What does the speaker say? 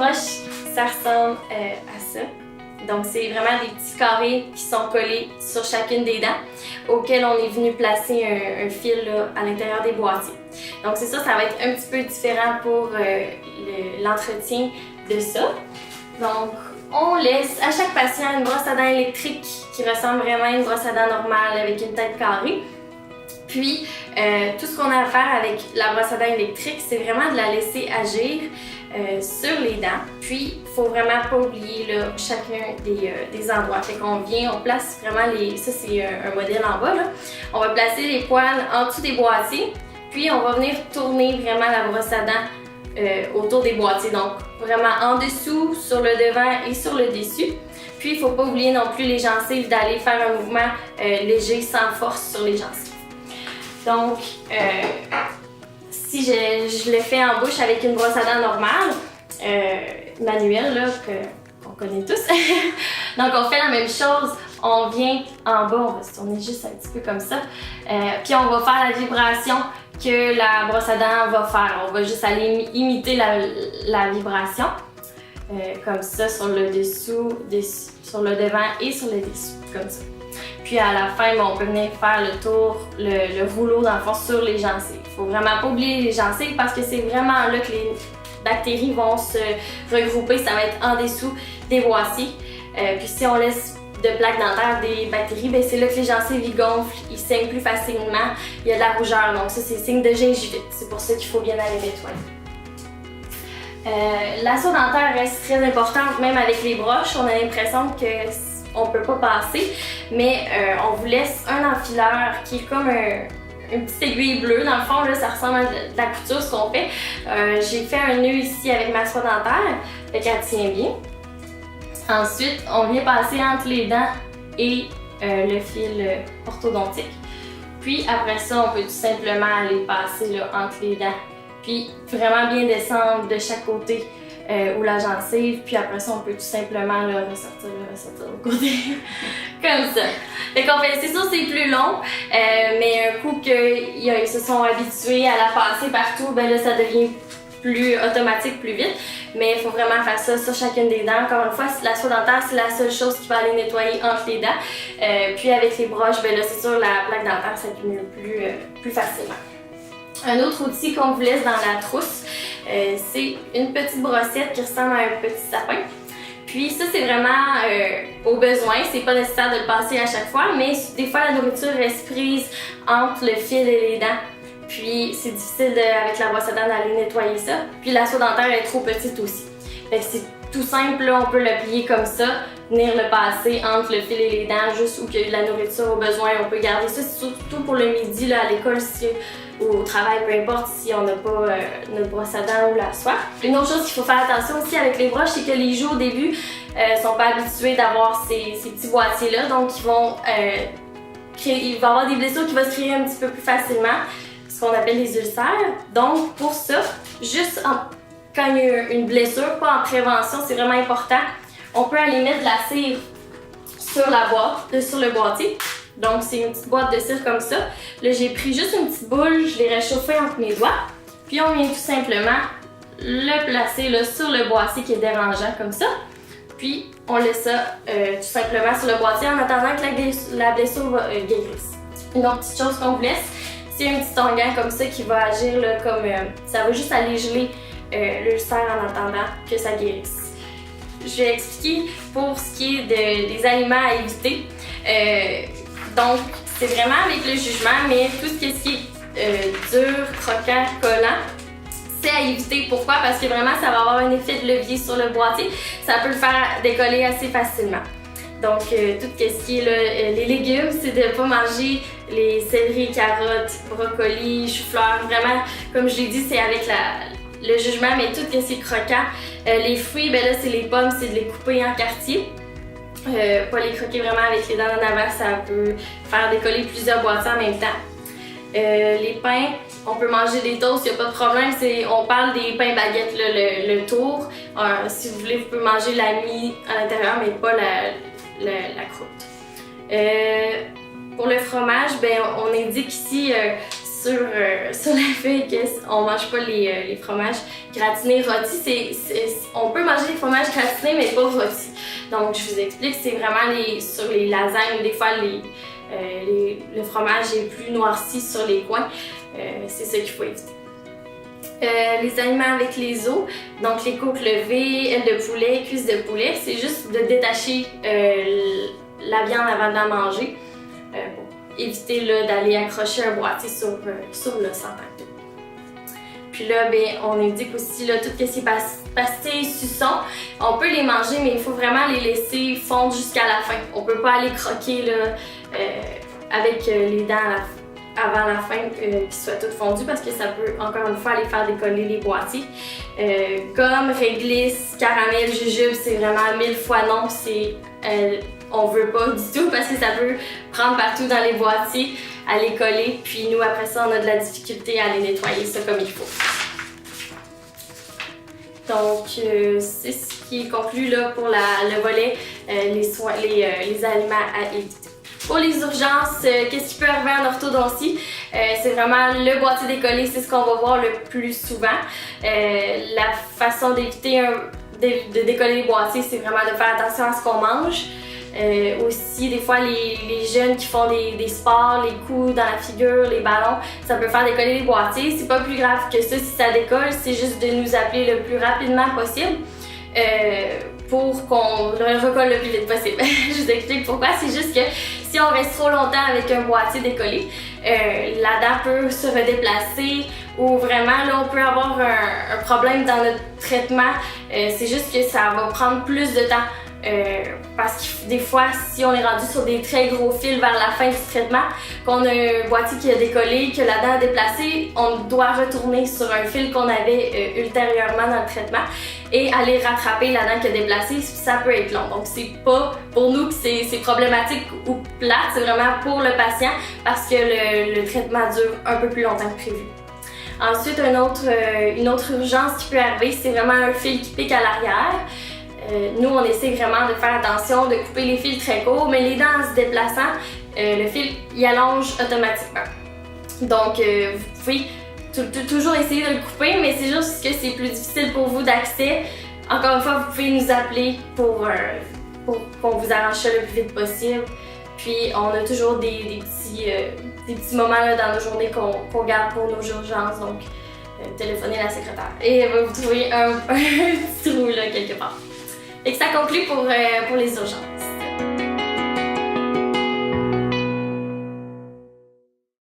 broches, ça ressemble à ça. Donc, c'est vraiment des petits carrés qui sont collés sur chacune des dents, auxquels on est venu placer un fil là, à l'intérieur des boîtiers. Donc, c'est ça, ça va être un petit peu différent pour l'entretien de ça. Donc, on laisse à chaque patient une brosse à dents électrique qui ressemble vraiment à une brosse à dents normale avec une tête carrée. Puis, tout ce qu'on a à faire avec la brosse à dents électrique, c'est vraiment de la laisser agir sur les dents. Puis, il faut vraiment pas oublier là, chacun des endroits. Fait qu'on vient, on place vraiment les... Ça, c'est un modèle en bas, là. On va placer les poils en dessous des boîtiers. Puis, on va venir tourner vraiment la brosse à dents autour des boîtiers. Donc, vraiment en dessous, sur le devant et sur le dessus. Puis, il ne faut pas oublier non plus les gencives, d'aller faire un mouvement léger, sans force sur les gencives. Donc, si je le fais en bouche avec une brosse à dents normale, manuelle, là, qu'on connaît tous, donc on fait la même chose, on vient en bas, on va se tourner juste un petit peu comme ça, puis on va faire la vibration que la brosse à dents va faire. On va juste aller imiter la vibration, comme ça, sur le dessous, sur le devant et sur le dessus, comme ça. Puis à la fin, on peut venir faire le tour, le rouleau dans le fond sur les gencives. Il ne faut vraiment pas oublier les gencives parce que c'est vraiment là que les bactéries vont se regrouper. Ça va être en dessous des boîtiers. Puis si on laisse de plaques dentaires des bactéries, ben c'est là que les gencives ils gonflent, ils saignent plus facilement, il y a de la rougeur. Donc ça, c'est signe de gingivite. C'est pour ça qu'il faut bien aller nettoyer. L'assaut dentaire reste très importante, même avec les broches. On a l'impression qu'on ne peut pas passer, mais on vous laisse un enfileur qui est comme une petite aiguille bleue. Dans le fond, là, ça ressemble à de la couture, ce qu'on fait. J'ai fait un nœud ici avec ma soie dentaire, fait qu'elle tient bien. Ensuite, on vient passer entre les dents et le fil orthodontique. Puis après ça, on peut tout simplement aller passer là, entre les dents. Puis vraiment bien descendre de chaque côté ou la gencive. Puis après ça, on peut tout simplement là, ressortir au côté. Comme ça. Fait qu'on fait, c'est sûr c'est plus long, mais un coup qu'ils se sont habitués à la passer partout, ben là ça devient plus automatique, plus vite. Mais il faut vraiment faire ça sur chacune des dents. Encore une fois, la soie dentaire, c'est la seule chose qui va aller nettoyer entre les dents. Puis avec les broches, ben là c'est sûr la plaque dentaire s'accumule plus facilement. Un autre outil qu'on vous laisse dans la trousse, c'est une petite brossette qui ressemble à un petit sapin. Puis ça, c'est vraiment au besoin, c'est pas nécessaire de le passer à chaque fois, mais des fois la nourriture reste prise entre le fil et les dents. Puis c'est difficile avec la brosse à dents d'aller nettoyer ça. Puis la soie dentaire est trop petite aussi. Fait que c'est tout simple, là, on peut le plier comme ça, venir le passer entre le fil et les dents, juste où il y a eu de la nourriture au besoin. On peut garder ça, surtout pour le midi là, à l'école, ou au travail, peu importe, si on n'a pas notre brosse à dents ou la soie. Une autre chose qu'il faut faire attention aussi avec les broches, c'est que les joues au début sont pas habitués d'avoir ces petits boîtiers-là, donc il va y avoir des blessures qui vont se créer un petit peu plus facilement, ce qu'on appelle les ulcères. Donc pour ça, juste quand il y a une blessure, pas en prévention, c'est vraiment important, on peut aller mettre de la cire sur la boîte, sur le boîtier. Donc c'est une petite boîte de cire comme ça. Là j'ai pris juste une petite boule, je l'ai réchauffée entre mes doigts. Puis on vient tout simplement le placer là, sur le boîtier qui est dérangeant comme ça. Puis on laisse ça tout simplement sur le boîtier en attendant que la blessure guérisse. Une autre petite chose qu'on vous laisse, c'est un petit onguent comme ça qui va agir là, comme ça va juste aller geler l'ulcère en attendant que ça guérisse. Je vais expliquer pour ce qui est des aliments à éviter. Donc, c'est vraiment avec le jugement, mais tout ce qui est dur, croquant, collant, c'est à éviter. Pourquoi? Parce que vraiment, ça va avoir un effet de levier sur le boîtier. Ça peut le faire décoller assez facilement. Donc, tout ce qui est là, les légumes, c'est de ne pas manger les céleris, carottes, brocolis, choux-fleurs. Vraiment, comme je l'ai dit, c'est avec le jugement, mais tout ce qui est croquant. Les fruits, ben là, c'est les pommes, c'est de les couper en quartiers. Pas les croquer vraiment avec les dents en avant, ça peut faire décoller plusieurs boîtiers en même temps. Les pains, on peut manger des toasts, il n'y a pas de problème. On parle des pains baguettes, là, le tour. Si vous voulez, vous pouvez manger la mie à l'intérieur, mais pas la croûte. Pour le fromage, ben, on indique ici sur le fait qu'on ne mange pas les fromages gratinés rôtis. On peut manger les fromages gratinés, mais pas rôtis. Donc, je vous explique, c'est vraiment sur les lasagnes, des fois, le fromage est plus noirci sur les coins. C'est ça qu'il faut éviter. Les aliments avec les os, donc les côtes levées, ailes de poulet, cuisses de poulet, c'est juste de détacher la viande avant de la manger pour éviter d'aller accrocher un boîtier sur l'os en tant que tel. Puis là, on indique aussi tout ce qui est pastilles, suçons. On peut les manger, mais il faut vraiment les laisser fondre jusqu'à la fin. On peut pas aller croquer avec les dents avant la fin qu'ils soient toutes fondues parce que ça peut encore une fois aller faire décoller les boîtiers. Gomme, réglisse, caramel, jujube, c'est vraiment 1000 fois non. On veut pas du tout parce que ça peut prendre partout dans les boîtiers, aller coller, puis nous après ça on a de la difficulté à les nettoyer ça comme il faut. Donc c'est ce qui est conclu là pour le volet les aliments à éviter. Pour les urgences, qu'est-ce qui peut arriver en orthodontie? C'est vraiment le boîtier décollé, c'est ce qu'on va voir le plus souvent. La façon d'éviter de décoller les boîtiers, c'est vraiment de faire attention à ce qu'on mange. Aussi, des fois, les jeunes qui font des sports, les coups dans la figure, les ballons, ça peut faire décoller les boîtiers. C'est pas plus grave que ça si ça décolle, c'est juste de nous appeler le plus rapidement possible pour qu'on le recolle le plus vite possible. Je vous explique pourquoi. C'est juste que si on reste trop longtemps avec un boîtier décollé, la dent peut se redéplacer ou vraiment là on peut avoir un problème dans notre traitement. C'est juste que ça va prendre plus de temps. Parce que des fois, si on est rendu sur des très gros fils vers la fin du traitement, qu'on a un boîtier qui a décollé, que la dent a déplacé, on doit retourner sur un fil qu'on avait ultérieurement dans le traitement et aller rattraper la dent qui a déplacé, ça peut être long. Donc c'est pas pour nous que c'est problématique ou plate, c'est vraiment pour le patient parce que le traitement dure un peu plus longtemps que prévu. Ensuite, une autre urgence qui peut arriver, c'est vraiment un fil qui pique à l'arrière. Nous, on essaie vraiment de faire attention, de couper les fils très courts, mais les dents en se déplaçant, le fil y allonge automatiquement. Donc, vous pouvez toujours essayer de le couper, mais c'est juste que c'est plus difficile pour vous d'accès. Encore une fois, vous pouvez nous appeler pour qu'on vous arrange ça le plus vite possible. Puis, on a toujours des petits moments là, dans nos journées qu'on garde pour nos urgences. Donc, téléphonez la secrétaire et elle va vous trouver un petit trou là, quelque part. Et que ça conclut pour les urgences.